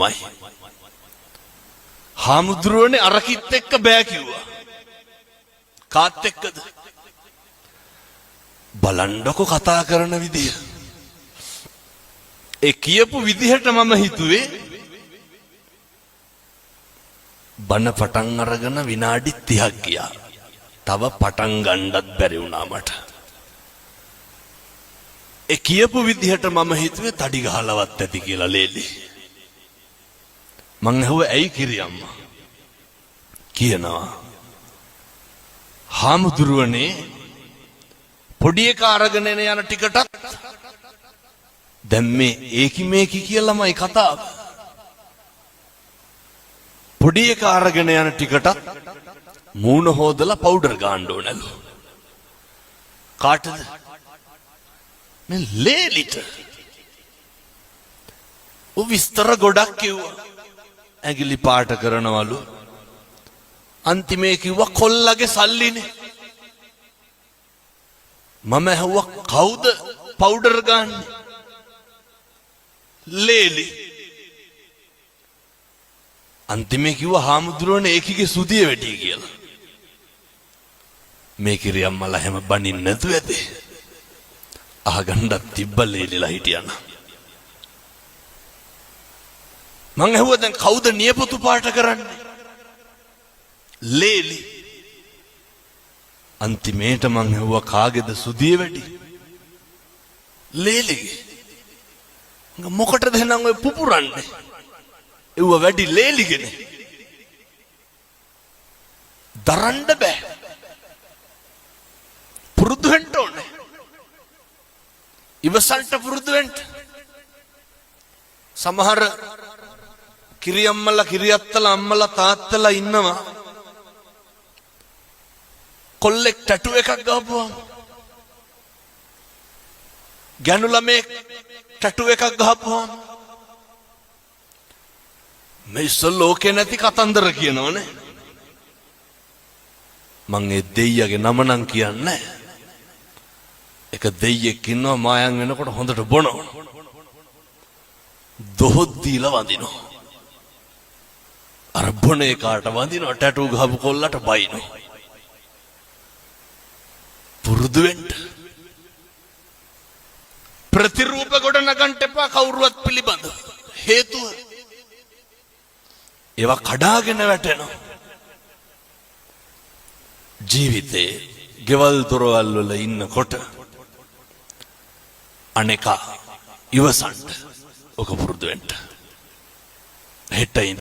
එහෙමමයි. හාමුදුරුවනේ අරකිත් එක්ක බෑ කිව්වා. කාත් එක්කද? බලන්නකො කතා කරන විදිය. ඒ කියපු විදිහට මම හිතුවේ බණ පටන් අරගෙන විනාඩි 30ක් ගියා. තව පටන් ගන්නත් බැරි වුණා මට. ඒ කියපු විදිහට මම හිතුවේ තඩි ගහලවත් ඇති කියලා ලේලි. මං ඇහුවා ඇයි කිරියම්මා? කියනවා හාමුදුරුවනේ පොඩි එක අරගෙන යන ටිකටත් දැන් මේ ඒකි මේකි කියලාමයි කතාව. පොඩි එක අරගෙන යන ටිකටත් මූණ හොදලා පවුඩර් ගන්න ඕනලු. කාටද? මේ ලේලිට. ඔව් විස්තර ගොඩක් කිව්වා. ඇඟිලි පාට කරනවලු. අන්තිමේ කිව්වා කොල්ලගේ සල්ලිනේ. මම ඇහුවා කවුද පවුඩර් ගන්නේ? ලේලි. අන්තිමේ කිව්වා හාමුදුරුවනේ ඒකිගේ සුදිය වැඩි කියලා. මේ කිරියම්මලා හැම බනින්න නැතුව ඇති. අහගන්නත් තිබ්බ ලේලිලා හිටියන. මං ඇහුවා දැන් කවුද නියපොතු පාට කරන්නේ? ලේලි. අන්තිමේට මං ඇහුවා කාගේද සුදිය වැඩි? ලේලිගේ. මොකටද එහෙනම් ඔය පුපුරන්නේ? ඒව වැඩි ලේලිගනේ. දරන්න බෑ. පුරුදු වෙන්න ඕනේ. ඉවසන්ට පුරුදු වෙන්න. සමහර කිරියම්මලා කිරියත්තලා අම්මලා තාත්තලා ඉන්නවා. කොල්ලෙක් ටැටු එකක් ගහපුවාම ගෑනු ළමෙක් ටැටු එකක් ගහපුවාම මේ ලෝකේ නැති කතන්දර කියනවනේ. මං ඒ දෙයියගේ නම නම් කියන්නේ. එක දෙයියෙක් ඉන්නවා මායම් වෙනකොට හොඳට බොනවා. දොහොත් දීලා වඳිනවා. අර බොන එකාට වඳිනවා ටැටු ගහපු කොල්ලට බයිනවා. පුරුදු වෙන්න. ප්‍රතිරූප ගොඩ නගන්න එපා කවුරුවත් පිළිබඳ. හේතුව ඒවා කඩාගෙන වැටෙනවා. ජීවිතේ ගෙවල් දොරවල් වල ඉන්නකොට අනේක ඉවසන්න ඔක පුරුදු වෙන්න. හෙට